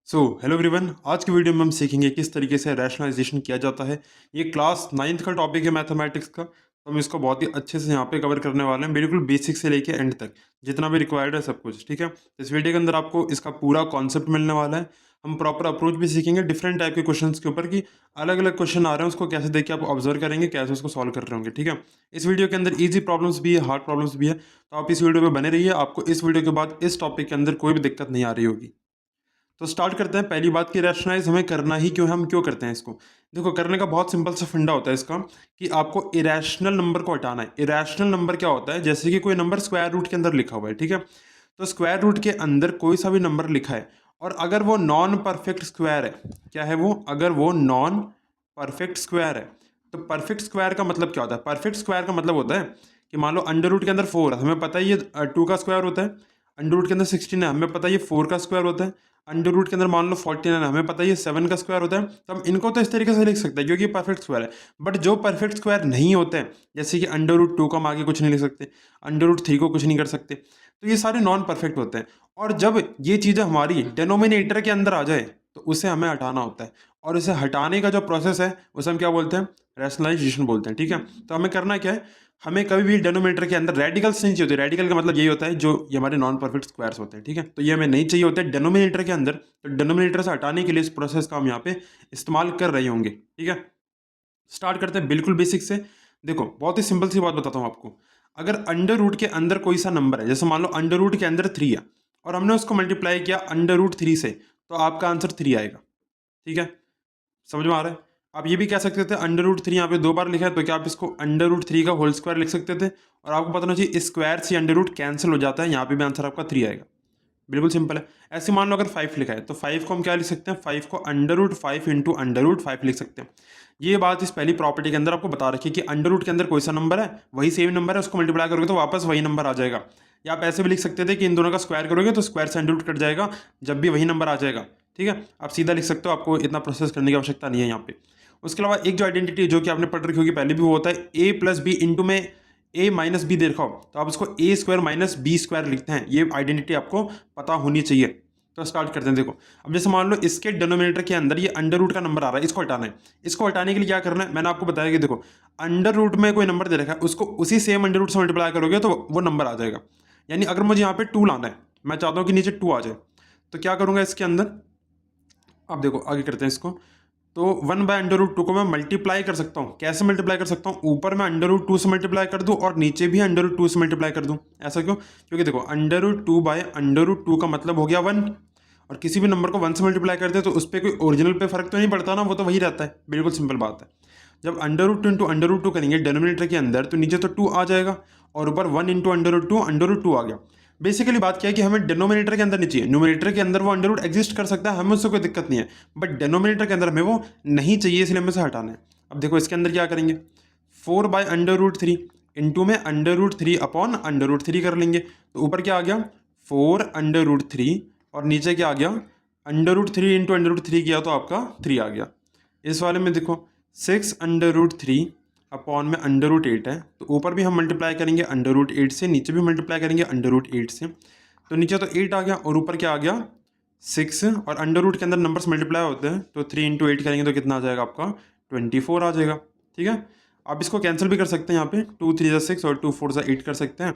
Hello everyone. आज की video में हम सीखेंगे किस तरीके से रैशनलाइजेशन किया जाता है। ये क्लास 9th का टॉपिक है मैथमेटिक्स का, तो हम इसको बहुत ही अच्छे से यहाँ पे कवर करने वाले हैं, बिल्कुल बेसिक से लेके एंड तक जितना भी रिक्वायर्ड है सब कुछ। ठीक है, तो इस वीडियो के अंदर आपको इसका पूरा कॉन्सेप्ट मिलने वाला है। हम प्रॉपर अप्रोच भी सीखेंगे डिफरेंट टाइप के क्वेश्चन के ऊपर कि अलग अलग क्वेश्चन आ रहे हैं उसको कैसे देख के आप ऑब्जर्व करेंगे, कैसे उसको सॉल्व कर रहे होंगे। ठीक है, इस वीडियो के अंदर ईजी प्रॉब्लम्स भी है, हार्ड प्रॉब्लम्स भी है, तो आप इस वीडियो में बने रहिए। आपको इस वीडियो के बाद इस टॉपिक के अंदर कोई भी दिक्कत नहीं आ रही होगी। तो स्टार्ट करते हैं। पहली बात कि रैशनलाइज हमें करना ही क्यों है, हम क्यों करते हैं इसको। देखो, करने का बहुत सिंपल सा फंडा होता है इसका कि आपको इरेशनल नंबर को हटाना है। इरेशनल नंबर क्या होता है, जैसे कि कोई नंबर स्क्वायर रूट के अंदर लिखा हुआ है। ठीक है, तो स्क्वायर रूट के अंदर कोई सा भी नंबर लिखा है और अगर वो नॉन परफेक्ट स्क्वायर है, क्या है वो, अगर वो नॉन परफेक्ट स्क्वायर है, तो परफेक्ट स्क्वायर का मतलब क्या होता है। परफेक्ट स्क्वायर का मतलब होता है कि मान लो अंडर रूट के अंदर 4 है, हमें पता है ये 2 का स्क्वायर होता है। अंडर रूट के अंदर 16 है, हमें पता है ये 4 का स्क्वायर होता है। अंडर रूट के अंदर मान लो 49 है, हमें पता है ये 7 का स्क्वायर होता है। तो हम इनको तो इस तरीके से लिख सकते हैं क्योंकि परफेक्ट स्क्वायर है। बट जो परफेक्ट स्क्वायर नहीं होते हैं, जैसे कि अंडर रूट 2 का हम आगे कुछ नहीं लिख सकते, अंडर रूट 3 को कुछ नहीं कर सकते, तो ये सारे नॉन परफेक्ट होते हैं। और जब ये चीज़ें हमारी डिनोमिनेटर के अंदर आ जाए तो उसे हमें हटाना होता है, और इसे हटाने का जो प्रोसेस है उसे हम क्या बोलते हैं, रैशनलाइजेशन बोलते हैं। ठीक है, तो हमें करना क्या है, हमें कभी भी डिनोमिनेटर के अंदर रेडिकल्स नहीं चाहिए होते। रेडिकल का मतलब यही होता है जो ये हमारे नॉन परफेक्ट स्क्वायर्स होते हैं। ठीक है, तो ये हमें नहीं चाहिए होते डिनोमिनेटर के अंदर। तो डिनोमिनेटर से हटाने के लिए इस प्रोसेस का हम यहाँ पे इस्तेमाल कर रहे होंगे। ठीक है, स्टार्ट करते हैं बिल्कुल बेसिक से। देखो, बहुत ही सिंपल सी बात बताता हूँ आपको। अगर अंडर रूट के अंदर कोई सा नंबर है, जैसे मान लो अंडर रूट के अंदर 3 है और हमने उसको मल्टीप्लाई किया अंडर रूट 3 से, तो आपका आंसर 3 आएगा। ठीक है, समझ में आ रहा है। आप ये भी कह सकते थे अंडर रूट 3 यहाँ पे 2 बार लिखा है, तो क्या आप इसको अंडर रूट 3 का होल स्क्वायर लिख सकते थे। और आपको पता होना चाहिए स्क्वायर से अंडर रूट कैंसिल हो जाता है, यहाँ पे भी आंसर आपका 3 आएगा। बिल्कुल सिंपल है। ऐसे मान लो अगर 5 लिखा है तो 5 को हम क्या लिख सकते हैं, 5 को under root 5 into under root 5 लिख सकते हैं। ये बात इस पहली प्रॉपर्टी के अंदर आपको बता रखी है कि अंडर रूट के अंदर कोई सा नंबर है, वही सेम नंबर है, उसको मल्टीप्लाई करोगे तो वापस वही नंबर आ जाएगा। या आप ऐसे भी लिख सकते थे कि इन दोनों का स्क्वायर करोगे तो स्क्वायर से अंडर रूट कट जाएगा, जब भी वही नंबर आ जाएगा। ठीक है, आप सीधा लिख सकते हो, आपको इतना प्रोसेस करने की आवश्यकता नहीं है यहाँ पे। उसके अलावा एक जो आइडेंटिटी जो कि आपने पढ़ रखी होगी पहले भी, वो होता है ए प्लस बी इंटू में ए माइनस बी दे रखा हो तो आप इसको ए स्क्वायर माइनस बी स्क्वायर लिखते हैं। ये आइडेंटिटी आपको पता होनी चाहिए। तो स्टार्ट करते हैं। देखो, अब जैसे मान लो इसके डिनोमिनेटर के अंदर ये अंडर रूट का नंबर आ रहा है, इसको हटाना है। इसको हटाने के लिए क्या करना है, मैंने आपको बताया कि देखो, अंडर रूट में कोई नंबर दे रखा है, उसको उसी सेम अंडर रूट से मल्टीप्लाई करोगे तो वो नंबर आ जाएगा। यानी अगर मुझे यहाँ पे 2 लाना है, मैं चाहता हूँ कि नीचे 2 आ जाए, तो क्या करूँगा इसके अंदर, अब देखो आगे करते हैं इसको। तो 1/√2 को मैं मल्टीप्लाई कर सकता हूँ। कैसे मल्टीप्लाई कर सकता हूँ, ऊपर मैं √2 से मल्टीप्लाई कर दूँ और नीचे भी √2 से मल्टीप्लाई कर दूँ। ऐसा क्यों, क्योंकि देखो √2/√2 का मतलब हो गया 1, और किसी भी नंबर को 1 से मल्टीप्लाई करते हैं तो उस पर कोई ओरिजिनल पे फर्क तो नहीं पड़ता ना, वो तो वही रहता है। बिल्कुल सिंपल बात है। जब √2 इंटू √2 करेंगे डिनोमिनेटर के अंदर तो नीचे तो 2 आ जाएगा और ऊपर 1 इंटू √2 आ गया। बेसिकली बात क्या है कि हमें डिनोमिनेटर के अंदर नहीं चाहिए, न्यूमरेटर के अंदर वो अंडर रूट एग्जिस्ट कर सकता है, हमें उससे कोई दिक्कत नहीं है, बट डिनोमिनेटर के अंदर हमें वो नहीं चाहिए, इसलिए हमें से हटाना है। अब देखो इसके अंदर क्या करेंगे, 4/√3 इंटू में √3 अपॉन √3 कर लेंगे, तो ऊपर क्या आ गया 4/√3 और नीचे क्या आ गया √3 इंटू √3 किया तो आपका 3 आ गया। इस वाले में देखो 6/√3 अपॉन में √8 है, तो ऊपर भी हम मल्टीप्लाई करेंगे √8 से, नीचे भी मल्टीप्लाई करेंगे √8 से, तो नीचे तो 8 आ गया और ऊपर क्या आ गया 6, और अंडर रूट के अंदर नंबर्स मल्टीप्लाई होते हैं तो 3 इंटू 8 करेंगे तो कितना आ जाएगा आपका 24 आ जाएगा। ठीक है, आप इसको कैंसिल भी कर सकते हैं, यहाँ पे 2 3 6 और 2 4 8 कर सकते हैं।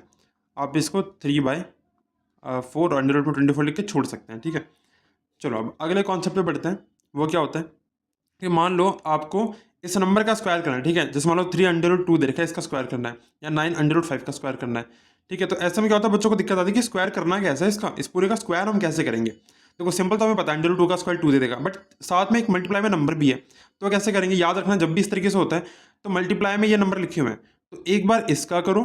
आप इसको 3/4 √24 लिख के छोड़ सकते हैं। ठीक है, चलो अब अगले कॉन्सेप्ट पे बढ़ते हैं। वो क्या होता है कि मान लो आपको इस नंबर का स्क्वायर करना है। ठीक है, जैसे मान लो 3/2 दे रखा है, इसका स्क्वायर करना है, या 9/5 का स्क्वायर करना है। ठीक है, तो ऐसे में क्या होता है, बच्चों को दिक्कत आती है कि स्क्वायर करना कैसे है इसका, इस पूरे का स्क्वायर हम कैसे करेंगे। देखो सिंपल तो हमें पता है √2 का स्क्वायर 2 दे देगा, बट साथ में एक मल्टीप्लाई में नंबर भी है, तो कैसे करेंगे, याद रखना जब भी इस तरीके से होता है तो मल्टीप्लाई में ये नंबर लिखे हुए हैं, तो एक बार इसका करो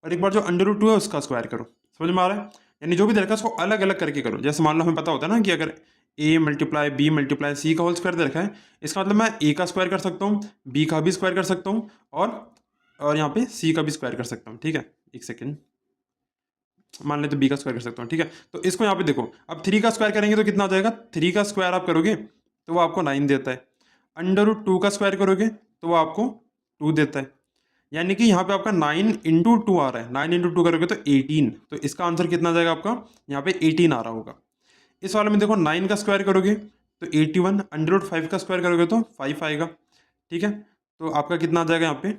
और एक बार जो √2 है उसका स्क्वायर करो। समझ में आ रहा है, यानी जो भी दे रखा है उसको अलग अलग करके करो। जैसे मान लो हमें पता होता है ना कि अगर a multiply B multiply C का होल स्क्वायर दे रखा है, इसका मतलब मैं a का स्क्वायर कर सकता हूँ, b का भी स्क्वायर कर सकता हूँ, और यहाँ पे c का भी स्क्वायर कर सकता हूँ। ठीक है, एक सेकेंड, मान लेते b का स्क्वायर कर सकता हूँ। ठीक है, तो इसको यहाँ पे देखो, अब 3 का स्क्वायर करेंगे तो कितना आ जाएगा, 3 का स्क्वायर आप करोगे तो वो आपको 9 देता है, √2 का स्क्वायर करोगे तो वो आपको 2 देता है, यानी कि यहाँ पे आपका 9 इंटू 2 आ रहा है, 9 इंटू 2 करोगे तो 18, तो इसका आंसर कितना आ जाएगा आपका, यहाँ पे 18 आ रहा होगा। इस वाले में देखो 9 का स्क्वायर करोगे तो 81, अंडर रूट 5 का स्क्वायर करोगे तो 5 आएगा, ठीक है। तो आपका कितना आ जाएगा यहाँ पे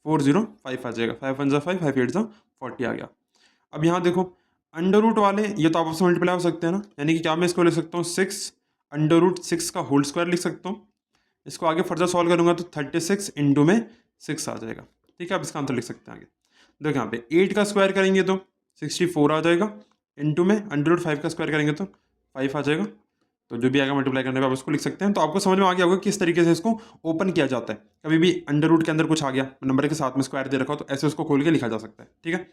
405 आ जाएगा, 5 1 5 5 8 40 आ गया। अब यहाँ देखो अंडर रूट वाले ये तो आपस में मल्टीप्लाई हो सकते हैं ना, यानी कि क्या मैं इसको ले सकता हूँ 6 अंडर रूट 6 का होल स्क्वायर लिख सकता हूँ। इसको आगे फर्दर सॉल्व करूंगा तो 36 इंटू में 6 आ जाएगा, ठीक है। अब इसका आंसर लिख सकते हैं आगे। देखो यहाँ पे 8 का स्क्वायर करेंगे तो 64 आ जाएगा, इंटू में अंडर रूट 5 का स्क्वायर करेंगे तो 5 आ जाएगा। तो जो भी आएगा मल्टीप्लाई करने पे आप उसको लिख सकते हैं। तो आपको समझ में आ गया होगा किस तरीके से इसको ओपन किया जाता है। कभी भी अंडर रूट के अंदर कुछ आ गया, नंबर के साथ में स्क्वायर दे रखा हो, तो ऐसे उसको खोल के लिखा जा सकता है, ठीक है।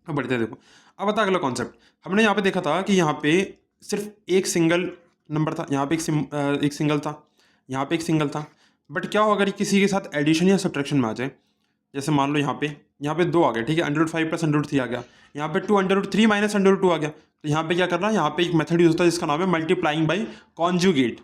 अब बढ़ते हैं, देखो अब आता है अगला कॉन्सेप्ट। हमने यहाँ पे देखा था कि यहाँ पे सिर्फ एक सिंगल नंबर था, यहाँ पे एक सिंगल था, यहाँ पे एक सिंगल था। बट क्या हो अगर किसी के साथ एडिशन या सब्ट्रैक्शन में आ जाए, जैसे मान लो यहाँ पे 2 आ गया, ठीक है, under root 5 plus under root 3 आ गया, यहाँ पे 2 under root 3 minus under root 2 आ गया। तो यहाँ पे क्या करना है, यहाँ पे एक मेथड यूज होता है जिसका नाम है मल्टीप्लाइंग बाई कॉन्जुगेट,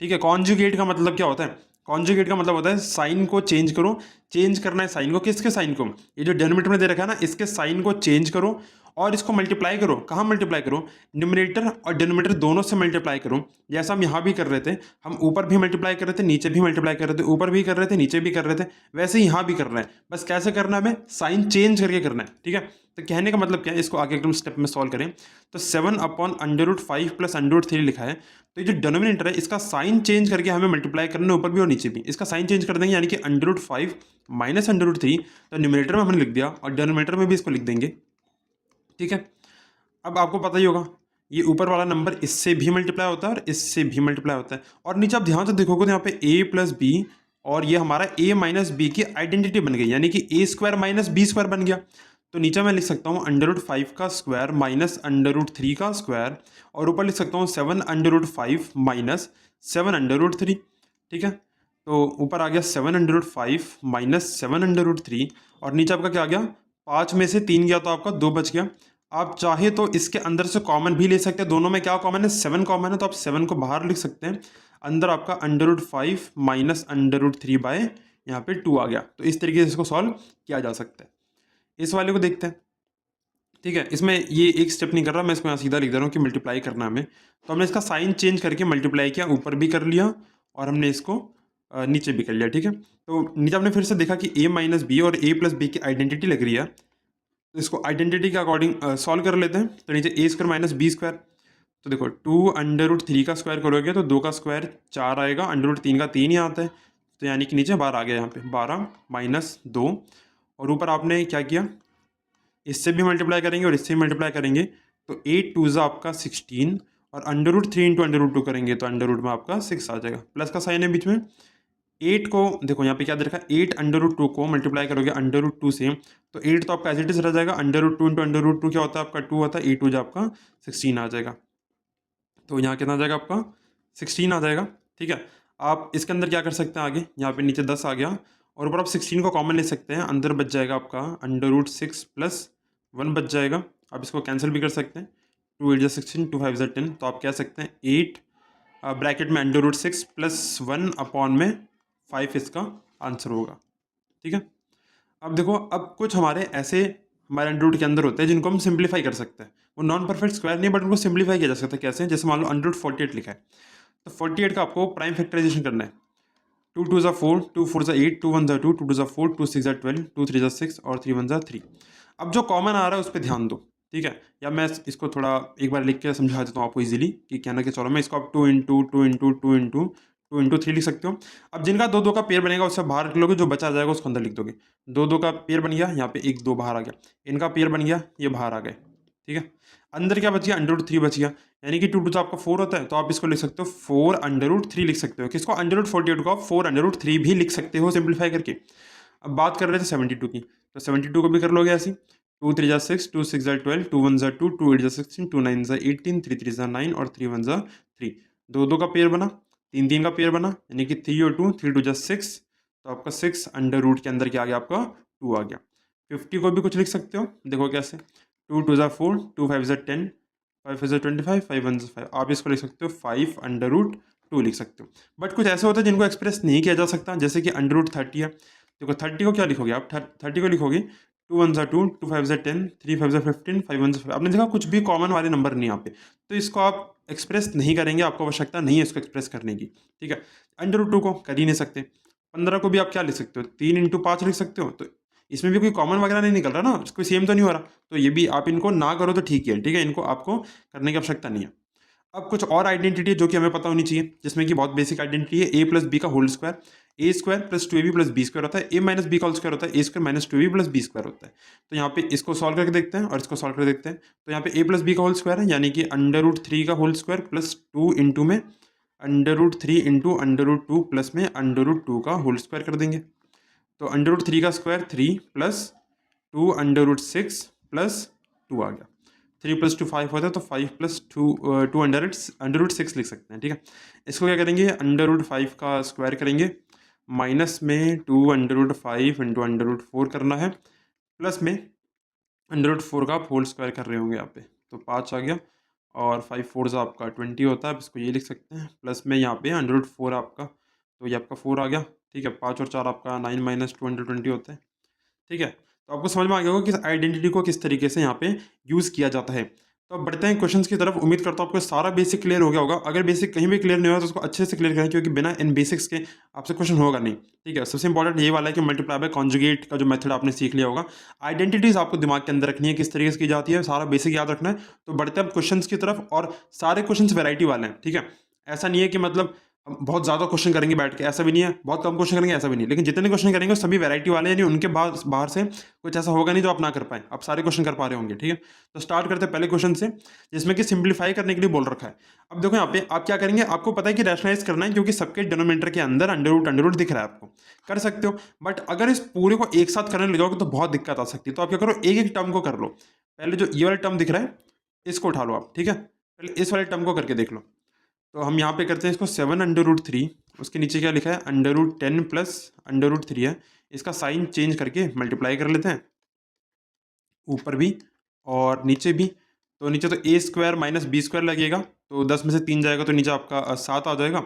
ठीक है। कॉन्जुगेट का मतलब क्या होता है, कॉन्जुगेट का मतलब होता है साइन को चेंज करो, चेंज करना है साइन को, किसके साइन को, ये जो डिनोमिनेटर में दे रखा है ना, इसके साइन को चेंज करो और इसको मल्टीप्लाई करो। कहाँ मल्टीप्लाई करो, न्यूमरेटर और डिनोमिनेटर दोनों से मल्टीप्लाई करो। जैसा हम यहाँ भी कर रहे थे, हम ऊपर भी मल्टीप्लाई कर रहे थे, नीचे भी मल्टीप्लाई कर रहे थे, ऊपर भी कर रहे थे, नीचे भी कर रहे थे, वैसे ही यहाँ भी कर रहे हैं। बस कैसे करना है, हमें साइन चेंज करके करना है, ठीक है। तो कहने का मतलब क्या है, इसको आगे एकदम स्टेप में सॉल्व करें तो 7 upon under root 5 plus under root 3 लिखा है। तो ये जो डिनोमिनेटर है इसका साइन चेंज करके हमें मल्टीप्लाई करना है, ऊपर भी और नीचे भी इसका साइन चेंज कर देंगे, यानी कि under root 5 minus under root 3। तो न्यूमरेटर में हमने लिख दिया और डिनोमिनेटर में भी इसको लिख देंगे, ठीक है। अब आपको पता ही होगा ये ऊपर वाला नंबर इससे भी मल्टीप्लाई होता है और इससे भी मल्टीप्लाई होता है। और नीचे आप ध्यान से देखोगे तो यहाँ पे a प्लस बी और ये हमारा a माइनस बी की आइडेंटिटी बन गई, यानी कि a square minus B square बन गया। तो नीचे मैं लिख सकता हूँ अंडर रूट 5 का स्क्वायर माइनस अंडर रूट 3 का स्क्वायर, और ऊपर लिख सकता हूँ 7 under root 5 minus 7 under root 3, ठीक है। तो ऊपर आ गया 7 under root 5 minus 7 under root 3, और नीचे आपका क्या आ गया, 5 में से 3 गया तो आपका 2 बच गया। आप चाहे तो इसके अंदर से कॉमन भी ले सकते हैं, दोनों में क्या कॉमन है, 7 कॉमन है, तो आप 7 को बाहर लिख सकते हैं। अंदर आपका under root 5 minus under root 3 by यहाँ पे 2 आ गया। तो इस तरीके से इसको सॉल्व किया जा सकता है। इस वाले को देखते हैं, ठीक है। इसमें ये एक स्टेप नहीं कर रहा, मैं इसको यहाँ सीधा लिख दे रहा हूँ कि मल्टीप्लाई करना है हमें। तो हमने इसका साइन चेंज करके मल्टीप्लाई किया, ऊपर भी कर लिया और हमने इसको नीचे भी कर लिया, ठीक है। तो नीचे हमने फिर से देखा कि a माइनस बी और a प्लस बी की आइडेंटिटी लग रही है, तो इसको आइडेंटिटी के अकॉर्डिंग सॉल्व कर लेते हैं। तो नीचे a square minus B square, तो देखो 2 अंडर रूट 3 का स्क्वायर करोगे तो 2 का स्क्वायर 4 आएगा, अंडर रूट 3 का 3 ही आता है, तो यानी कि नीचे 12 आ गया, यहाँ पे 12 माइनस 2, और ऊपर आपने क्या किया, इससे भी मल्टीप्लाई करेंगे और इससे भी मल्टीप्लाई करेंगे, तो 8 टू ज़ा आपका 16, और under root 3 into under root 2 करेंगे तो अंडर रूट में आपका 6 आ जाएगा, प्लस का साइन है बीच में। 8 को देखो यहाँ पे क्या दे रखा है, 8 अंडर रूट 2 को मल्टीप्लाई करोगे अंडर रूट 2 से, तो 8 तो आपका एज इट इज रह जाएगा, under root 2 into under root 2 क्या होता है आपका 2 होता है, 8 टू जो आपका 16 आ जाएगा। तो यहाँ कितना आ जाएगा आपका 16 आ जाएगा, ठीक है। आप इसके अंदर क्या कर सकते हैं आगे, यहाँ पे नीचे 10 आ गया और ऊपर आप 16 को कॉमन ले सकते हैं, अंदर बच जाएगा आपका अंडर रूट 6 प्लस 1 बच जाएगा। आप इसको कैंसिल भी कर सकते हैं, 2 8 16, 2 5 10, तो आप कह सकते हैं 8 ब्रैकेट में अंडर रूट 6 प्लस 1 अपॉन में 5 इसका आंसर होगा, ठीक है। अब देखो, अब कुछ हमारे ऐसे हमारे अंडर रूट के अंदर होते हैं जिनको हम सिंप्लीफाई कर सकते हैं, वो नॉन परफेक्ट स्क्वायर नहीं, बट उनको सिंप्लीफाई किया जा सकता है। कैसे, जैसे मान लो अंडर रूट 48 लिखा है, तो 48 का आपको प्राइम फैक्टराइजेशन करना है। 2 2 ज़ा 4, 2 4 ज़ा 8, 2 1 ज़ा 2, 2 2 ज़ा 4, 2 6 ज़ा 12, 2 3 ज़ा 6 और 3 1 ज़ा 3। अब जो कॉमन आ रहा है उस पर ध्यान दो, ठीक है। या मैं इसको थोड़ा एक बार लिख के समझा देता हूँ आपको इजीली कि कहना कि चलो मैं इसको आप 2 इंटू 2 इंटू 2 इंटू 2 इंटू 3 लिख सकते हो। अब जिनका 2 2 का पेयर बनेगा उससे बाहर निकलोगे, जो बचा जाएगा उसको अंदर लिख दोगे। 2 2 का पेयर बन गया, यहाँ पे 1 2 बाहर आ गया, इनका पेयर बन गया, ये बाहर आ गए, ठीक है। अंदर क्या बच गया, अंडर रूट 3 बच गया, यानी कि 2 2 तो आपका 4 होता है, तो आप इसको लिख सकते हो 4 अंडर रूट 3 लिख सकते हो। किसको, अंडर रूट 48 को आप 4 अंडर रूट 3 भी लिख सकते हो सिंप्लीफाई करके। अब बात कर रहे थे 72 की, तो 72 को भी कर लोगे ऐसी, 2 3 ज़ा 6, 2 6 ज़ा 12, 2 1 ज़ा 2, 2 8 ज़ा 16, 2 9 ज़ा 18, 3 3 ज़ा 9 और 3 1 ज़ा 3। 2 2 का पेयर बना, 3 3 का पेयर बना, यानी कि 3 और 2, 3 2 ज़ा 6, तो आपका 6 अंडर रूट के अंदर क्या आ गया आपका 2 आ गया। 50 को भी कुछ लिख सकते हो, देखो कैसे, 2 2 ज़ा 4, 2 5 ज़ा 10, 5 5 ज़ा 25, 5 1 ज़ा 5, आप इसको लिख सकते हो 5 अंडर रूट 2 लिख सकते हो। बट कुछ ऐसे होते हैं जिनको एक्सप्रेस नहीं किया जा सकता, जैसे कि अंडर रूट 30 है। देखो 30 को क्या लिखोगे आप, 30 को लिखोगे 2 1 ज़ा 2, 2 5 ज़ा 10, 3 5 ज़ा 15, 5 1 ज़ा 5। आपने देखा कुछ भी कॉमन वाले नंबर नहीं यहाँ पे, तो इसको आप एक्सप्रेस नहीं करेंगे, आपको आवश्यकता नहीं है इसको एक्सप्रेस करने की, ठीक है। √2 को कर ही नहीं सकते। 15 को भी आप क्या लिख सकते हो, 3 × 5 लिख सकते हो, तो इसमें भी कोई कॉमन वगैरह नहीं निकल रहा ना, कोई सेम तो नहीं हो रहा, तो ये भी आप इनको ना करो तो ठीक है, ठीक है, इनको आपको करने की आवश्यकता नहीं है। अब कुछ और आइडेंटिटी है जो कि हमें पता होनी चाहिए, जिसमें कि बहुत बेसिक आइडेंटिटी है, a प्लस बी का whole square, A square plus 2ab plus B square होता है, a माइनस बी का होल स्क्वायर होता है, A square minus 2ab plus B square होता है। तो यहाँ पे इसको सॉल्व करके देखते हैं और इसको सॉल्व करके देखते हैं। तो यहाँ पे a प्लस बी का होल स्क्वायर है, यानी कि √3 का होल स्क्वायर प्लस 2 इंटू में √3 इंटू √2 प्लस में √2 का होल स्क्वायर कर देंगे। तो √3 का स्क्वायर 3 प्लस 2 √6 प्लस 2 आ गया। 3 + 2 5 होता है, तो 5 + 2 √6 लिख सकते हैं, ठीक है। इसको क्या करेंगे, √5 का स्क्वायर करेंगे, माइनस में 2 √5 इंटू √4 करना है, प्लस में √4 का आप होल स्क्वायर कर रहे होंगे यहाँ पे, तो 5 आ गया, और 5 4 आपका 20 होता है, आप इसको ये लिख सकते हैं, प्लस में यहाँ पे √4 आपका, तो ये आपका 4 आ गया, ठीक है। 5 और 4 आपका 9 - 2 × 20 होता है, ठीक है। तो आपको समझ में आ गया होगा कि इस आइडेंटिटी को किस तरीके से यहाँ पे यूज़ किया जाता है। तो अब बढ़ते हैं क्वेश्चंस की तरफ। उम्मीद करता हूँ आपको सारा बेसिक क्लियर हो गया होगा। अगर बेसिक कहीं भी क्लियर नहीं हुआ तो उसको अच्छे से क्लियर करें, क्योंकि बिना इन बेसिक्स के आपसे क्वेश्चन होगा नहीं, ठीक है। सबसे इंपॉर्टेंट ये वाला है कि मल्टीप्लाई बाय कॉन्जुगेट का जो मेथड आपने सीख लिया होगा। आइडेंटिटीज आपको दिमाग के अंदर रखनी है, किस तरीके से की जाती है, सारा बेसिक याद रखना है। तो बढ़ते हैं क्वेश्चन की तरफ, और सारे क्वेश्चन वेराइटी वाले हैं, ठीक है। ऐसा नहीं है कि मतलब हम बहुत ज़्यादा क्वेश्चन करेंगे बैठ के, ऐसा भी नहीं है, बहुत कम क्वेश्चन करेंगे, ऐसा भी नहीं, लेकिन जितने क्वेश्चन करेंगे सभी वैरायटी वाले, यानी उनके बाहर से कुछ ऐसा होगा नहीं जो आप ना कर पाए, आप सारे क्वेश्चन कर पा रहे होंगे, ठीक है। तो स्टार्ट करते हैं पहले क्वेश्चन से, जिसमें कि सिंप्लीफाई करने के लिए बोल रखा है। अब देखो यहाँ पे आप क्या करेंगे, आपको पता है कि रैशनलाइज करना है, क्योंकि सबके डिनोमिनेटर के अंदर अंडर रूट दिख रहा है, आपको कर सकते हो। बट अगर इस पूरे को एक साथ करने लग जाओगे तो बहुत दिक्कत आ सकती है। तो आप क्या करो, एक एक टर्म को कर लो। पहले जो ये वाला टर्म दिख रहा है इसको उठा लो आप, ठीक है। पहले इस वाले टर्म को करके देख लो। तो हम यहाँ पे करते हैं इसको 7 √3, उसके नीचे क्या लिखा है, √10 प्लस √3 है, इसका साइन चेंज करके मल्टीप्लाई कर लेते हैं, ऊपर भी और नीचे भी। तो नीचे तो a square minus B square लगेगा, तो 10 में से 3 जाएगा, तो नीचे आपका 7 आ जाएगा,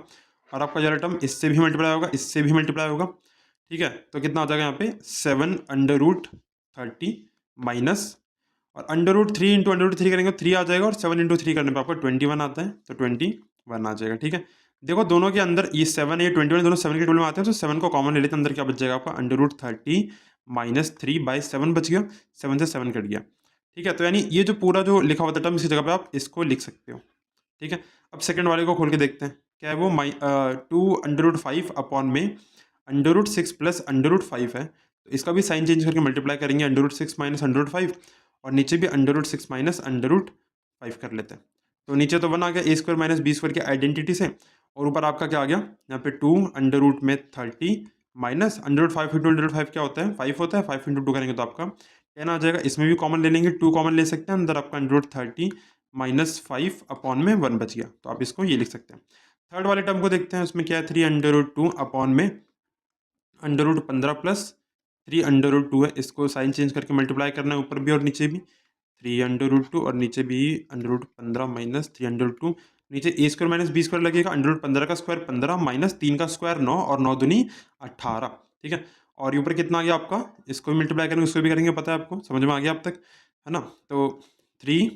और आपका जो टर्म इससे भी मल्टीप्लाई होगा, इससे भी मल्टीप्लाई होगा, ठीक है। तो कितना आ जाएगा यहाँ पे 7 √30 माइनस, और √3 इंटू √3 करेंगे तो 3 आ जाएगा, और 7 इंटू 3 करने पे आपको 21 आता है, तो 21 आ जाएगा, ठीक है। देखो दोनों के अंदर ये 7 ये 21 दोनों 7 के 12 में आते हैं, तो 7 को कॉमन ले लेते हैं, अंदर क्या बच जाएगा आपका √30 माइनस 3/7 बच गया, 7 से 7 कट गया, ठीक है। तो यानी ये जो पूरा जो लिखा हुआ था टर्म, इसी जगह पे आप इसको लिख सकते हो, ठीक है। अब सेकंड वाले को खोल के देखते हैं क्या है वो, 2 √5 अपॉन में √6 प्लस √5 है, तो इसका भी साइन चेंज करके मल्टीप्लाई करेंगे, √6 माइनस √5, और नीचे भी √6 माइनस √5 कर लेते हैं। तो नीचे तो 1 आ गया a square minus B square की आइडेंटिटी से, और ऊपर आपका क्या आ गया यहाँ पे 2 √30 माइनस √5 इंटू √5 क्या होता है, 5 होता है, 5 इंटू 2 करेंगे तो आपका 10 आ जाएगा। इसमें भी कॉमन ले लेंगे, 2 कॉमन ले सकते हैं, अंदर आपका √30 माइनस 5 अपॉन में 1 बच गया, तो आप इसको ये लिख सकते हैं। थर्ड वाले टर्म को देखते हैं, उसमें क्या है 3 √2 अपॉन में √15 प्लस 3 √2 है, इसको साइन चेंज करके मल्टीप्लाई करना है, ऊपर भी और नीचे भी 3 √2, और नीचे भी √15 माइनस 3 √2, नीचे a square minus B square लगेगा, √15 का स्क्वायर 15 माइनस 3 का स्क्वायर 9, और 9 दूनी 18, ठीक है। और ऊपर कितना आ गया आपका, इसको भी मल्टीप्लाई करेंगे, उसको भी करेंगे, पता है आपको, समझ में आ गया अब तक, है ना। तो 3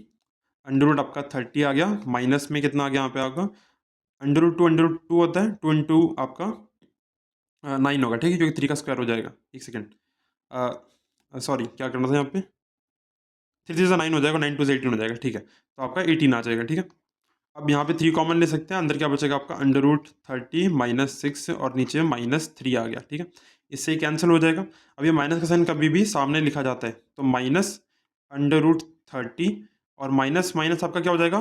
√ आपका 30 आ गया, माइनस में कितना आ गया यहाँ पे आपका √2 होता है, 2 इंटू आपका 9 होगा, ठीक है, क्योंकि 3 का स्क्वायर हो जाएगा। एक सेकेंड, सॉरी क्या करना था यहाँ पे, 3 से 9 हो जाएगा, 9 2 से 18 हो जाएगा, ठीक है। तो आपका 18 आ जाएगा, ठीक है। अब यहाँ पे 3 कॉमन ले सकते हैं, अंदर क्या बचेगा आपका √30 माइनस 6, और नीचे -3 आ गया, ठीक है। इससे ही कैंसिल हो जाएगा। अब ये माइनस का साइन कभी भी सामने लिखा जाता है, तो माइनस √30, और माइनस माइनस आपका क्या हो जाएगा,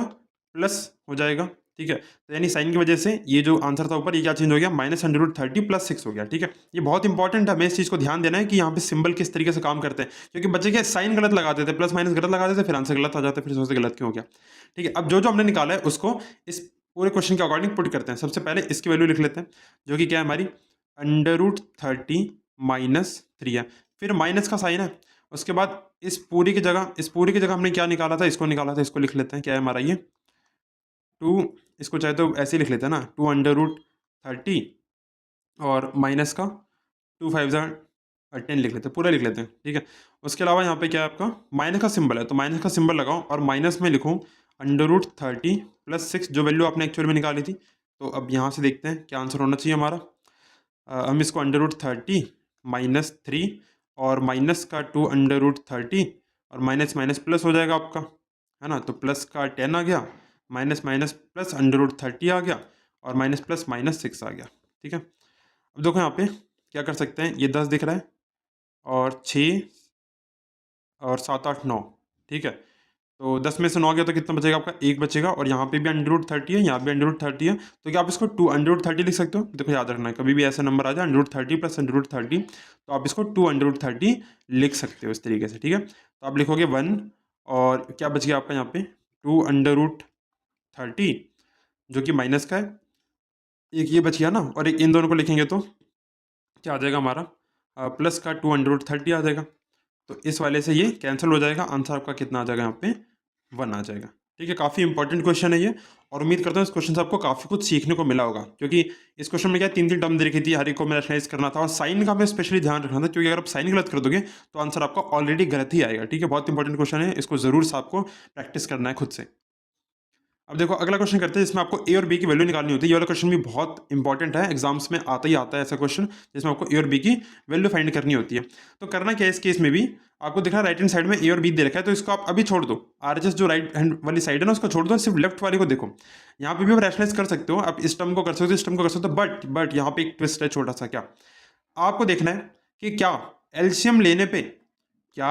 प्लस हो जाएगा, ठीक है। तो यानी साइन की वजह से ये जो आंसर था ऊपर, ये क्या चेंज हो गया, -√30 प्लस 6 हो गया, ठीक है। ये बहुत इंपॉर्टेंट है, हमें इस चीज़ को ध्यान देना है कि यहाँ पे सिंबल किस तरीके से काम करते हैं, क्योंकि बच्चे क्या साइन गलत लगा देते, प्लस माइनस गलत लगा देते, फिर आंसर गलत आ जाता है, फिर सोचते गलत क्यों हो गया, ठीक है। अब जो जो हमने निकाला है उसको इस पूरे क्वेश्चन के अकॉर्डिंग पुट करते हैं। सबसे पहले इसकी वैल्यू लिख लेते हैं, जो कि क्या है हमारी √30 माइनस 3 है, फिर माइनस का साइन है। उसके बाद इस पूरी की जगह हमने क्या निकाला था, इसको निकाला था, इसको लिख लेते हैं, क्या है हमारा ये 2, इसको चाहे तो ऐसे ही लिख लेते हैं ना, 2 √30, और माइनस का 2 5 10 लिख लेते हैं, पूरा लिख लेते हैं, ठीक है। उसके अलावा यहाँ पे क्या है आपका माइनस का सिंबल है, तो माइनस का सिंबल लगाओ, और माइनस में लिखूँ √30 + 6 जो वैल्यू आपने एक्चुअल में निकाली थी। तो अब यहाँ से देखते हैं क्या आंसर होना चाहिए हमारा। हम इसको √30 - 3 और माइनस का 2 √30 और माइनस माइनस प्लस हो जाएगा आपका, है ना। तो प्लस का 10 आ गया, माइनस माइनस प्लस √30 आ गया और माइनस प्लस माइनस 6 आ गया, ठीक है। अब देखो यहाँ पे क्या कर सकते हैं, ये 10 दिख रहा है और 6 और 7 8 9, ठीक है। तो 10 में से 9 गया तो कितना बचेगा आपका, 1 बचेगा। और यहाँ पे भी √30 है, यहाँ पे √30 है, तो क्या आप इसको 2 √30 लिख सकते हो। देखो याद रखना है, कभी भी ऐसा नंबर आ जाए √30 + √30 तो आप इसको 2 √30 लिख सकते हो इस तरीके से, ठीक है। तो आप लिखोगे 1 और क्या बच गया आपका यहाँ पे 2 √30 जो कि माइनस का है, एक ये बच गया ना, और एक इन दोनों को लिखेंगे तो क्या आ जाएगा हमारा प्लस का 2 √30 आ जाएगा। तो इस वाले से ये कैंसिल हो जाएगा, आंसर आपका कितना आ जाएगा यहाँ पे 1 आ जाएगा, ठीक है। काफ़ी इंपॉर्टेंट क्वेश्चन है ये, और उम्मीद करता हूँ इस क्वेश्चन से आपको काफ़ी कुछ सीखने को मिला होगा, क्योंकि इस क्वेश्चन में क्या 3 टर्म दे रखी थी, हर एक को रैशनलाइज करना था और साइन का हमें स्पेशली ध्यान रखना था, क्योंकि अगर आप साइन गलत कर दोगे तो आंसर आपका ऑलरेडी गलत ही आएगा, ठीक है। बहुत इंपॉर्टेंट क्वेश्चन है, इसको जरूर से आपको प्रैक्टिस करना है खुद से। अब देखो अगला क्वेश्चन करते हैं जिसमें आपको ए और बी की वैल्यू निकालनी होती है। ये वाला क्वेश्चन भी बहुत इंपॉर्टेंट है, एग्जाम्स में आता ही आता है ऐसा क्वेश्चन जिसमें आपको ए और बी की वैल्यू फाइंड करनी होती है। तो करना क्या है इस केस में भी, आपको दिख रहा है राइट हैंड साइड में ए और बी दे रखा है, तो इसको आप अभी छोड़ दो। आरएचएस जो राइट हैंड वाली साइड है ना उसको छोड़ दो, सिर्फ लेफ्ट वाले को देखो। यहाँ पे भी आप रैशनलाइज कर सकते हो, आप इस टर्म को कर सकते हो, इस टर्म को कर सकते हो, बट यहाँ पे एक ट्विस्ट है छोटा सा। क्या आपको देखना है कि क्या एलसीएम लेने पे a²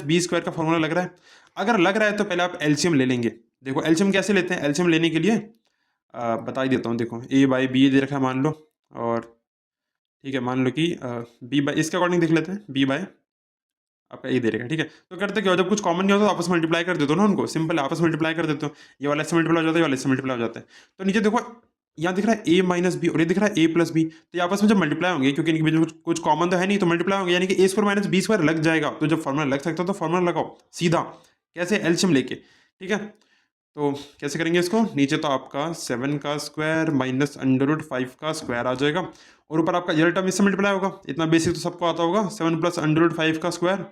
- b² का फॉर्मूला लग रहा है। अगर लग रहा है तो पहले आप एलसीएम ले लेंगे। देखो एलसीएम कैसे लेते हैं, एलसीएम लेने के लिए बता ही देता हूँ। देखो a/b दे रखा है मान लो, और ठीक है मान लो कि b/ इसके अकॉर्डिंग देख लेते हैं, b/ आपका ए दे रखा है, ठीक है। तो करते क्या हो, जब कुछ कॉमन नहीं होता तो आपस में मल्टीप्लाई कर देते हो ना उनको, सिंपल है, आपस में मल्टीप्लाई कर देते हो। ये वाला इससे मल्टीप्लाई हो जाता है, ये वाला इससे मल्टीप्लाई हो जाता है। तो नीचे देखो यहाँ दिख रहा है a - b और ये दिख रहा है a + b, तो ये आपस में जब मल्टीप्लाई होंगे, क्योंकि इनके बीच में कुछ कॉमन तो है नहीं, तो मल्टीप्लाई होंगे, यानी कि a² - b² लग जाएगा। तो जब फॉर्मूला लग सकता है तो फॉर्मूला लगाओ सीधा, कैसे, एलसीएम लेके, ठीक है। तो कैसे करेंगे इसको, नीचे तो आपका 7 का स्क्वायर माइनस √5 का स्क्वायर आ जाएगा, और ऊपर आपका ये टर्म इससे मल्टीप्लाई होगा। इतना बेसिक तो सबको आता होगा, 7 + √5 का स्क्वायर,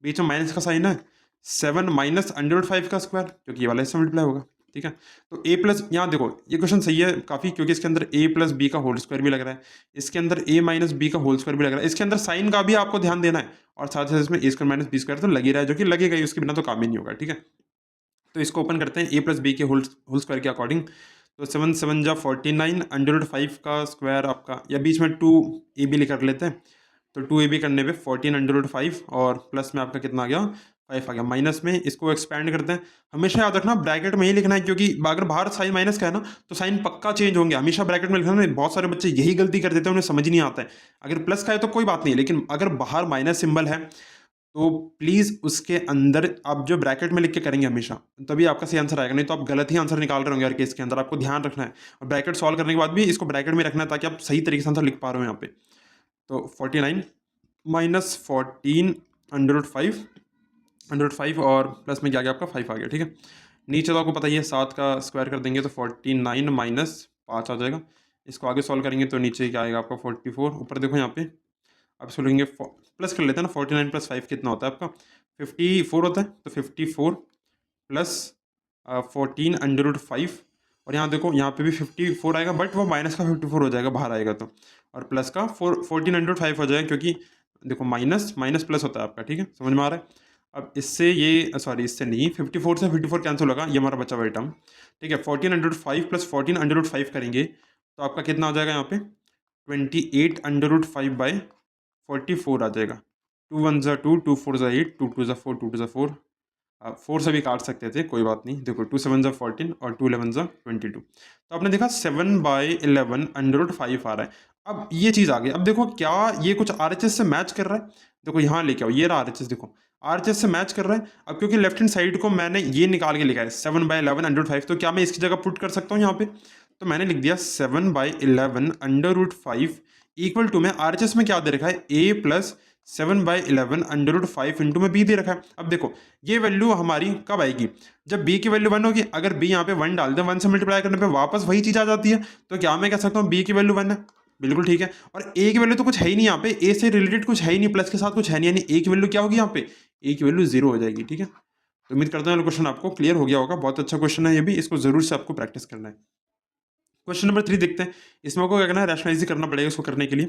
बीच में माइनस का साइन है, 7 - √5 का स्क्वायर, क्योंकि ये वाला इससे मल्टीप्लाई होगा, ठीक है। तो a प्लस, यहाँ देखो ये क्वेश्चन सही है काफ़ी, क्योंकि इसके अंदर a + b का होल स्क्वायर भी लग रहा है, इसके अंदर a - b का होल स्क्वायर भी लग रहा है, इसके अंदर साइन का भी आपको ध्यान देना है, और साथ साथ इसमें a² - b² तो लग ही रहा है, जो कि लगेगा ही, उसके बिना तो काम ही नहीं होगा, ठीक है। तो इसको ओपन करते हैं a + b के होल स्क्वायर के अकॉर्डिंग। तो 7 7 जा 49, √5 का स्क्वायर आपका, या बीच में 2ab लिख कर लेते हैं, तो 2ab करने पे 14 √5 और प्लस में आपका कितना आ गया 5 आ गया, माइनस में इसको एक्सपैंड करते हैं। हमेशा याद रखना ब्रैकेट में ही लिखना है, क्योंकि अगर बाहर साइन माइनस का है ना तो साइन पक्का चेंज होंगे, हमेशा ब्रैकेट में लिखना है। बहुत सारे बच्चे यही गलती कर देते हैं, उन्हें समझ नहीं आता है। अगर प्लस का है तो कोई बात नहीं है, लेकिन अगर बाहर माइनस सिंबल है तो प्लीज़ उसके अंदर आप जो ब्रैकेट में लिख के करेंगे हमेशा, तभी आपका सही आंसर आएगा, नहीं तो आप गलत ही आंसर निकाल रहे होंगे हर केस के अंदर। आपको ध्यान रखना है, और ब्रैकेट सॉल्व करने के बाद भी इसको ब्रैकेट में रखना है, ताकि आप सही तरीके से आंसर लिख पा रहे हो यहाँ पे। तो 49 - 14 √5 और प्लस में क्या आ गया आपका 5 आ गया, ठीक है। नीचे तो आपको पता ही है 7 का स्क्वायर कर देंगे तो 49 - 5 आ जाएगा। इसको आगे सॉल्व करेंगे तो नीचे क्या आएगा आपका 44। ऊपर देखो यहाँ पे आप इसको लिखेंगे, प्लस कर लेते हैं ना, 49 + 5 कितना होता है आपका 54 होता है। तो 54 + 14 √5, और यहाँ देखो यहाँ पे भी 54 आएगा, बट वो माइनस का 54 हो जाएगा बाहर आएगा तो, और प्लस का 14 √5 हो जाएगा, क्योंकि देखो माइनस माइनस प्लस होता है आपका, ठीक है, समझ में आ रहा है। अब इससे ये सॉरी इससे नहीं, 54 से 54 कैंसिल होगा, ये हमारा बचा हुआ टर्म, ठीक है। 14 √5 + 14 √5 करेंगे तो आपका कितना आ जाएगा यहाँ पे 28 √5 / 44 आ जाएगा। 2 1 ज़ा 2, 2 4 ज़ा 8, 2 2 ज़ा 4, 2 2 ज़ा 4, 4 से भी काट सकते थे, कोई बात नहीं। देखो 2 7 ज़ा 14 और 2 11 ज़ा 22। तो आपने देखा 7/11 √5 आ रहा है। अब ये चीज़ आ गई, अब देखो क्या ये कुछ आरएचएस से मैच कर रहा है। देखो यहाँ लेके आओ, ये रहा आरएचएस, देखो आरएचएस से मैच कर रहा है। अब क्योंकि लेफ्ट हैंड साइड को मैंने ये निकाल के लिखा है 7/11 √5, तो क्या मैं इसकी जगह पुट कर सकता हूँ यहाँ पे, तो मैंने लिख दिया 7/11 √5 इक्वल टू में आरएचएस में क्या दे रखा है a + 7/11 √5 इंटू में b दे रखा है। अब देखो ये वैल्यू हमारी कब आएगी, जब b की वैल्यू 1 होगी। अगर b यहाँ पे 1 डाल दें, 1 से मल्टीप्लाई करने पे वापस वही चीज़ आ जाती है, तो क्या मैं कह सकता हूँ b की वैल्यू 1 है, बिल्कुल ठीक है। और a की वैल्यू तो कुछ है ही नहीं यहाँ पे, a से रिलेटेड कुछ है ही नहीं, प्लस के साथ कुछ है नहीं, यानी a की वैल्यू क्या होगी यहाँ पे, a की वैल्यू 0 हो जाएगी, ठीक है। तो उम्मीद करता हूँ ये क्वेश्चन आपको क्लियर हो गया होगा। बहुत अच्छा क्वेश्चन है ये भी, इसको ज़रूर से आपको प्रैक्टिस करना है। क्वेश्चन नंबर 3 देखते हैं। इसमें आपको क्या करना है, रैशनलाइज ही करना पड़ेगा इसको करने के लिए।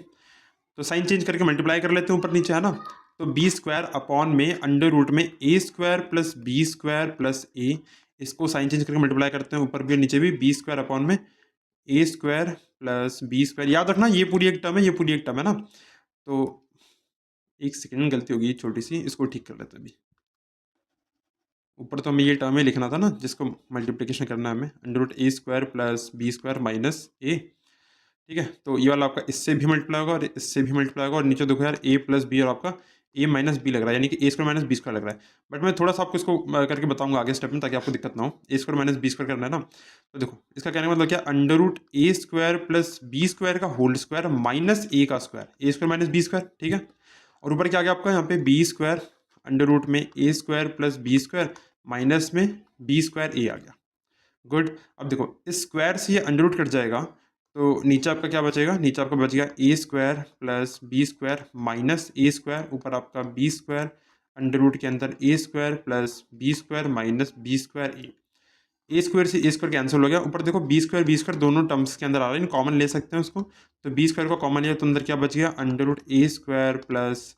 तो साइन चेंज करके मल्टीप्लाई कर लेते हैं ऊपर नीचे, है ना। तो बी स्क्वायर अपॉन में अंडर रूट में A square plus B square plus A, इसको साइन चेंज करके मल्टीप्लाई करते हैं ऊपर भी और नीचे भी। बी स्क्वायर अपॉन में A square plus B square, याद रखना ये पूरी एक टर्म है, ये पूरी एक टर्म है ना। तो एक सेकेंड, गलती होगी छोटी सी, इसको ठीक कर लेते हैं अभी। ऊपर तो हमें ये टर्म ही लिखना था ना जिसको मल्टीप्लिकेशन करना है हमें, under root A square plus B square minus A, ठीक है। तो ये वाला आपका इससे भी मल्टीप्लाई होगा और इससे भी मल्टीप्लाई होगा, और नीचे देखो यार ए प्लस बी और आपका ए माइनस बी लग रहा है, यानी कि A square minus B square लग रहा है। बट मैं थोड़ा सा आपको इसको करके बताऊंगा आगे स्टेप में, ताकि आपको दिक्कत ना हो। ए स्क्वायर माइनस बी स्क्वायर करना है ना, तो देखो इसका कहने का मतलब क्या, under root A square plus B square का होल स्क्वायर माइनस ए का square, A square minus B square, ठीक है। और ऊपर क्या आ गया आपका यहाँ पे बी स्क्वायर अंडर रूट में A square plus B square minus में बी स्क्वायर ए आ गया। गुड। अब देखो इस स्क्वायर से ये अंडर रूट कट जाएगा, तो नीचे आपका क्या बचेगा, नीचे आपका बच गया A square plus B square minus A square, ऊपर आपका बी स्क्वायर अंडर रूट के अंदर A square plus B square minus B square A square से ए स्क्वायर कैंसिल हो गया। ऊपर देखो बी स्क्वायर दोनों टर्म्स के अंदर आ रहे हैं, कॉमन ले सकते हैं उसको। तो बी स्क्वायर को कॉमन लिया तो अंदर क्या बच गया, under root A square plus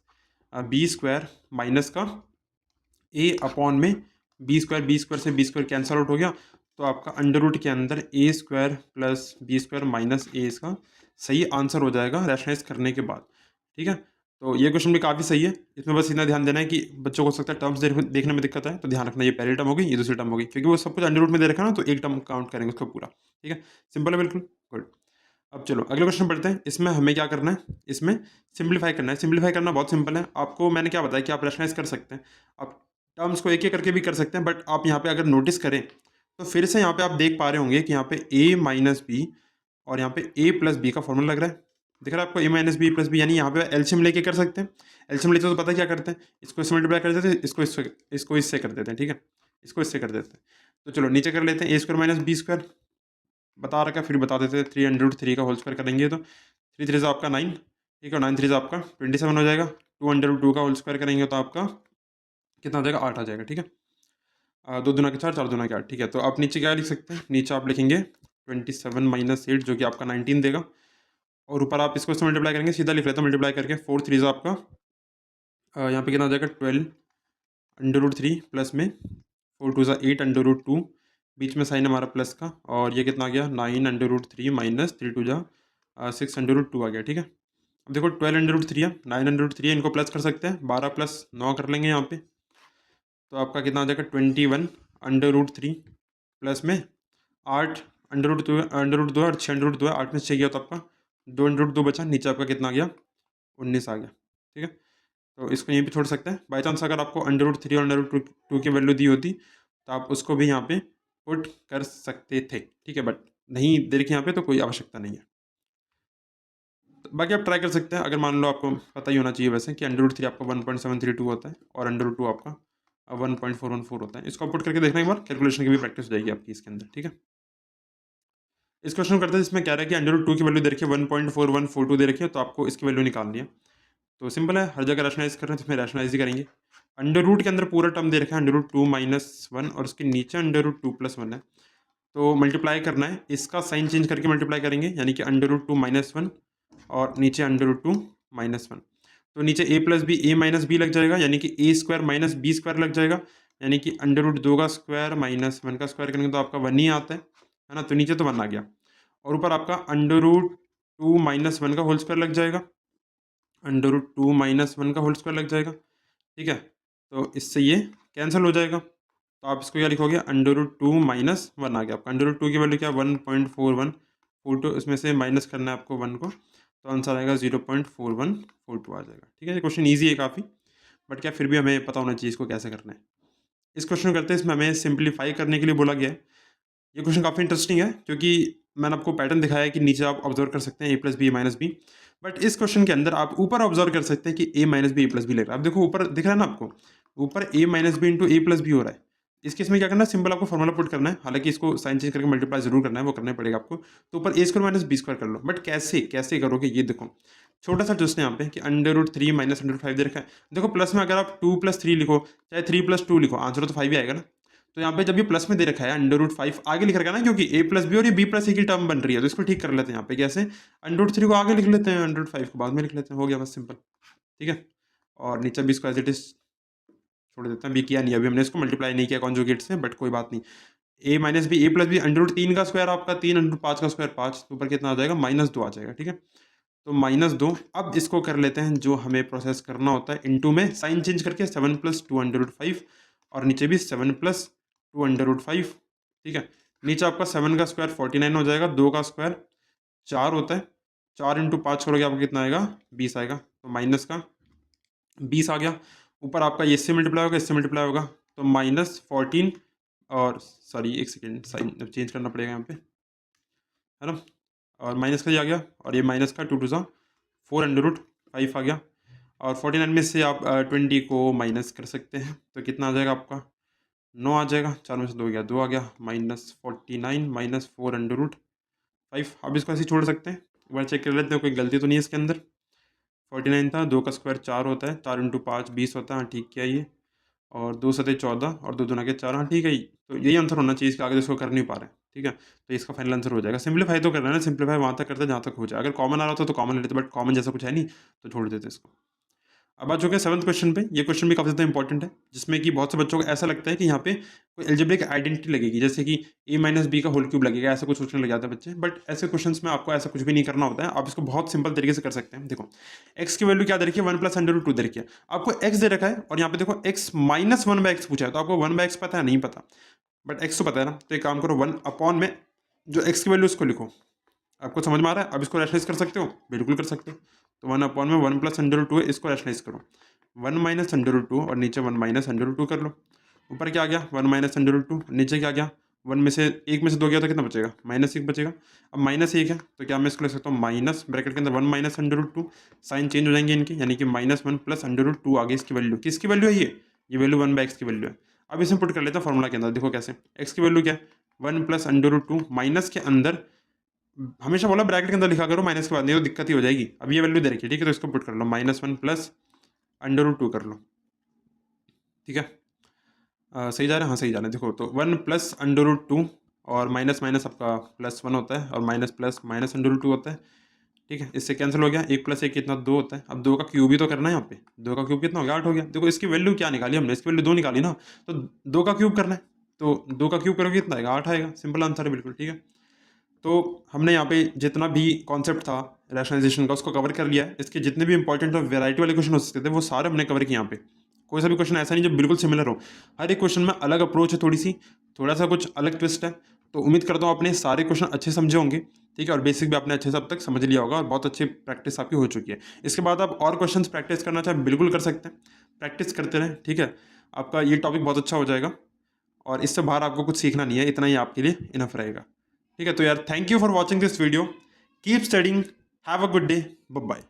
B square minus का ए अपॉन में बी स्क्वायर से बी स्क्वायर कैंसल आउट हो गया। तो आपका अंडर रूट के अंदर A square plus B square minus A इसका सही आंसर हो जाएगा रैशनलाइज करने के बाद, ठीक है। तो ये क्वेश्चन भी काफ़ी सही है। इसमें बस इतना ध्यान देना है कि बच्चों को हो सकता है टर्म्स देखने में दिक्कत है, तो ध्यान रखना ये पहली टर्म होगी, ये दूसरी टर्म होगी, क्योंकि वो सब कुछ अंडर रूट में दे रखा है ना, तो एक टर्म काउंट करेंगे उसका पूरा, ठीक है। सिंपल है बिल्कुल, गुड। अब चलो अगले क्वेश्चन पढ़ते हैं। इसमें हमें क्या करना है, इसमें सिंप्लीफाई करना है। सिंप्लीफाई करना बहुत सिंपल है, आपको मैंने क्या बताया कि आप रैशनलाइज कर सकते हैं, आप टर्म्स को एक एक करके भी कर सकते हैं। बट आप यहाँ पे अगर नोटिस करें तो फिर से यहाँ पे आप देख पा रहे होंगे कि यहाँ पे a माइनस बी और यहाँ पे a प्लस बी का फॉर्मूला लग रहा है, दिख रहा है आपको, a minus B plus B, यानी यहाँ पे एलसीएम लेके कर सकते हैं। एलसीएम लेते तो पता क्या करते हैं, इसको इससे मल्टीप्लाई कर देते हैं, इसको इससे कर देते हैं, ठीक है, इसको इससे कर देते हैं। तो चलो नीचे कर लेते हैं, ए स्क्वायर माइनस बी स्क्वायर बता रखा है, फिर बता देते हैं। 303 का होल स्क्वायर करेंगे तो 3 3 से आपका 9, ठीक है, 9 3 से आपका 27 हो जाएगा। 2 का होल स्क्वायर करेंगे तो आपका कितना आ जाएगा, 8 आ जाएगा, ठीक है। 2 दूना के 4, 4 दूना के 8, ठीक है। तो आप नीचे क्या लिख सकते हैं, नीचे आप लिखेंगे 27 माइनस 8 जो कि आपका 19 देगा, और ऊपर आप इसको इससे मल्टीप्लाई करेंगे, सीधा लिख लेते हैं मल्टीप्लाई करके। 4 3 से आपका यहाँ पे कितना आ जाएगा, 12 अंडर रूट 3 प्लस में 4 2 8 अंडर रूट 2, बीच में साइन हमारा प्लस का, और ये कितना आ गया 9 under root 3 minus 3 2 6 under root 2 आ गया, ठीक है। अब देखो 12 अंडर रूट 3 है, 9 अंडर रूट 3 है, इनको प्लस कर सकते हैं, 12 प्लस 9 कर लेंगे यहाँ पे, तो आपका कितना आ जाएगा 21 अंडर रूट 3 प्लस में 8 अंडर रूट 2 और 6 अंडर रूट 2 है, 8 में 6 गया तो आपका 2 अंडर रूट 2 बचा, नीचे आपका कितना आ गया 19 आ गया, ठीक है। तो इसको यहीं पे छोड़ सकते हैं। बाई चांस अगर आपको अंडर रूट 3 और अंडर रूट 2 की वैल्यू दी होती तो आप उसको भी यहाँ पे पुट कर सकते थे, ठीक है, बट नहीं दे रखी यहाँ पे तो कोई आवश्यकता नहीं है। तो बाकी आप ट्राई कर सकते हैं, अगर मान लो आपको पता ही होना चाहिए वैसे कि अंडर रूट 3 आपका 1.732 होता है और अंडर रूट 2 आपका 1.414 होता है। इसको आप पुट करके देखना एक बार, कैलकुलेशन की भी प्रैक्टिस हो जाएगी आपकी इसके अंदर, ठीक है। इस क्वेश्चन करते हैं जिसमें कह रहा है कि अंडर रूट 2 की वैल्यू दे रखी है 1.4142 दे रखी है, तो आपको इसकी वैल्यू निकालनी है। तो सिंपल है, हर जगह रैशनलाइज कर रहे हैं तो इसमें रैशनलाइज ही करेंगे। अंडर रूट के अंदर पूरा टर्म दे रखा है अंडर रूट 2 माइनस 1 और उसके नीचे अंडर रूट 2 प्लस 1 है, तो मल्टीप्लाई करना है, इसका साइन चेंज करके मल्टीप्लाई करेंगे, यानी कि अंडर रूट 2 माइनस 1 और नीचे अंडर रूट 2 माइनस 1। तो नीचे a plus B A minus B लग जाएगा, यानी कि A square minus B square लग जाएगा, यानी कि अंडर रूट 2 का स्क्वायर माइनस 1 का स्क्वायर करेंगे तो आपका 1 ही आता है ना, तो नीचे तो 1 आ गया, और ऊपर आपका अंडर रूट 2 माइनस 1 का होल स्क्वायर लग जाएगा, अंडर रूट 2 माइनस 1 का होल स्क्वायर लग जाएगा, ठीक है। तो इससे ये कैंसिल हो जाएगा, तो आप इसको क्या लिखोगे, अंडर रूट 2 माइनस 1 आ गया आपका। अंडर रूट 2 की वैल्यू क्या 1.4142, इसमें से माइनस करना है आपको 1 को, तो आंसर आएगा 0.4142 आ जाएगा, ठीक है। ये क्वेश्चन ईजी है काफ़ी, बट क्या फिर भी हमें पता होना चाहिए इसको कैसे करना है। इस क्वेश्चन करते हैं, इसमें हमें सिंप्लीफाई करने के लिए बोला गया है। ये क्वेश्चन काफ़ी इंटरेस्टिंग है, क्योंकि मैंने आपको पैटर्न दिखाया है कि नीचे आप ऑब्जर्व कर सकते हैं a plus B minus B, but इस क्वेश्चन के अंदर आप ऊपर ऑब्जर्व कर सकते हैं कि a minus B A plus B लग रहा है। अब देखो ऊपर दिख रहा है ना आपको, ऊपर a minus B into A plus B हो रहा है, इस केस में क्या करना है, सिंपल आपको फॉर्मूला पुट करना है, हालांकि इसको साइन चेंज करके मल्टीप्लाई जरूर करना है, वो करना पड़ेगा आपको। तो ऊपर ए स्क्वायर माइनस बी स्क्वायर कर लो, बट कैसे कैसे करोगे ये देखो, छोटा सा ट्विस्ट है यहाँ पे कि √3 माइनस √5 दे रखा है। देखो प्लस में अगर आप 2+3 लिखो चाहे 3+2 लिखो, आंसर तो 5 ही आएगा ना। तो यहाँ पे जब ये प्लस में दे रखा है √5 आगे लिख रखा है ना, क्योंकि a प्लस बी और ये b प्लस ए की टर्म बन रही है, तो इसको ठीक कर लेते हैं यहाँ पे कैसे, √3 को आगे लिख लेते हैं, √5 को बाद में लिख लेते हैं, हो गया बस सिंपल, ठीक है। और नीचे b स्क्वायर इट इज छोड़ देते हैं, b किया नहीं अभी हमने, इसको मल्टीप्लाई नहीं किया कॉन्जुगेट से, बट कोई बात नहीं। a minus B, a plus B, √3 का स्क्वायर आपका 3, √5 का स्क्वायर 5, तो ऊपर कितना आ जाएगा, -2 आ जाएगा, ठीक है। तो -2, अब इसको कर लेते हैं जो हमें प्रोसेस करना होता है, इनटू में साइन चेंज करके 7 + 2 √5, और नीचे भी 7 + 2 √5, ठीक है। नीचे आपका 7 का स्क्वायर 49 हो जाएगा, 2 का स्क्वायर 4 होता है, 4 × 5 करोगे आपको कितना आएगा, 20 आएगा, तो माइनस का 20 आ गया। ऊपर आपका ये इससे मल्टीप्लाई होगा, इससे मल्टीप्लाई होगा, तो -14, और सॉरी एक सेकेंड, साइन चेंज करना पड़ेगा यहाँ पे, है ना। और माइनस का ये आ गया, और ये माइनस का 2 × 2 = 4 √5 आ गया। और 49 में से आप 20 को माइनस कर सकते हैं, तो कितना आ जाएगा आपका, 9 आ जाएगा, 4 में से 2 गया, 2 आ गया, -49 - 4 √5। अब इसको ऐसे ही छोड़ सकते हैं, एक बार चेक कर लेते हैं कोई गलती तो नहीं है इसके अंदर। 49 था, 2 का स्क्वायर 4 होता है, 4 × 5 20 होता है, हाँ ठीक किया ये, और 2 सते 14 और 2 दूना के 4, हाँ ठीक है। तो यही आंसर होना चाहिए इसका, आगे इसको कर नहीं पा रहे हैं, ठीक है। तो इसका फाइनल आंसर हो जाएगा। सिंपलीफाई तो करना है ना, सिंपलीफाई वहाँ तक करते हैं जहाँ तक हो जाए, अगर कॉमन आ रहा होता तो कॉमन लेते, बट कॉमन जैसा कुछ है नहीं, तो छोड़ देते इसको। अब आ चुके हैं 7th क्वेश्चन पे। ये क्वेश्चन भी काफ़ी ज़्यादा इंपॉर्टेंट है, जिसमें कि बहुत से बच्चों को ऐसा लगता है कि यहाँ पे कोई एल्जेब्रिक आइडेंटिटी लगेगी, जैसे कि a - b का होल क्यूब लगेगा, ऐसा कुछ सोचने लग जाते हैं बच्चे। बट ऐसे क्वेश्चंस में आपको ऐसा कुछ भी नहीं करना होता है, आप इसको बहुत सिंपल तरीके से कर सकते हैं। देखो x की वैल्यू क्या दे रखी है, 1 + √2 दे रखी है, आपको x दे रखा है, और यहाँ पे देखो x - 1/x पूछा है, तो आपको 1/x पता है, नहीं पता, बट x तो पता है ना। तो एक काम करो, 1 में जो x की वैल्यू उसको लिखो, आपको समझ में आ रहा है। अब इसको रैशनलाइज कर सकते हो, बिल्कुल कर सकते हो। तो 1 में 1 + √2 है, इसको रैशनलाइज करो, 1 - √2, और नीचे 1 - √2 कर लो। ऊपर क्या आ गया, 1 - √2, नीचे क्या आ गया, 1 में से 1 में से 2 गया तो कितना बचेगा, -1 बचेगा। अब -1 है, तो क्या मैं इसको लिख सकता हूँ, माइनस ब्रैकेट के अंदर 1 - √2, साइन चेंज हो जाएंगे इनके, यानी कि -1 + √2 आ गई इसकी वैल्यू। किसकी वैल्यू है ये वैल्यू 1/x की वैल्यू है। अब इसमें पुट कर लेते हैं फॉर्मूला के अंदर, देखो कैसे, x की वैल्यू क्या है, 1 + √2, माइनस के अंदर, हमेशा बोला ब्रैकेट के अंदर लिखा करो, माइनस के बाद, नहीं तो दिक्कत ही हो जाएगी। अब ये वैल्यू दे रखी है, ठीक है, तो इसको पुट कर लो, -1 + √2 कर लो, ठीक है। सही जा रहा है, हाँ सही जा रहा है। देखो तो 1 + √2, और माइनस माइनस आपका +1 होता है, और माइनस प्लस माइनस √2 होता है, ठीक है। इससे कैंसिल हो गया, 1 + 1 कितना, 2 होता है। अब 2 का क्यूब ही तो करना है यहाँ पे, 2 का क्यूब कितना हो गया, 8 हो गया। देखो इसकी वैल्यू क्या निकाली हमने, इसकी वैल्यू 2 निकाली ना, तो 2 का क्यूब करना है, तो 2 का क्यूब करोगे कितना आएगा, 8 आएगा, सिंपल आंसर है बिल्कुल, ठीक है। तो हमने यहाँ पे जितना भी कॉन्सेप्ट था रैशनलाइजेशन का, उसको कवर कर लिया है। इसके जितने भी इंपॉर्टेंट और वेराइटी वाले क्वेश्चन हो सकते थे, वो सारे हमने कवर किए यहाँ पे। कोई सा भी क्वेश्चन ऐसा नहीं जो बिल्कुल सिमिलर हो, हर एक क्वेश्चन में अलग अप्रोच है, थोड़ा सा कुछ अलग ट्विस्ट है। तो उम्मीद करता हूँ आपने सारे क्वेश्चन अच्छे समझे होंगे, ठीक है, और बेसिक भी आपने अच्छे से अब तक समझ लिया होगा, और बहुत अच्छी प्रैक्टिस आपकी हो चुकी है। इसके बाद आप और क्वेश्चन प्रैक्टिस करना चाहें बिल्कुल कर सकते हैं, प्रैक्टिस करते रहें, ठीक है। आपका ये टॉपिक बहुत अच्छा हो जाएगा, और इससे बाहर आपको कुछ सीखना नहीं है, इतना ही आपके लिए इनफ रहेगा, ठीक है। तो यार thank you for watching this video, keep studying, have a good day, bye bye.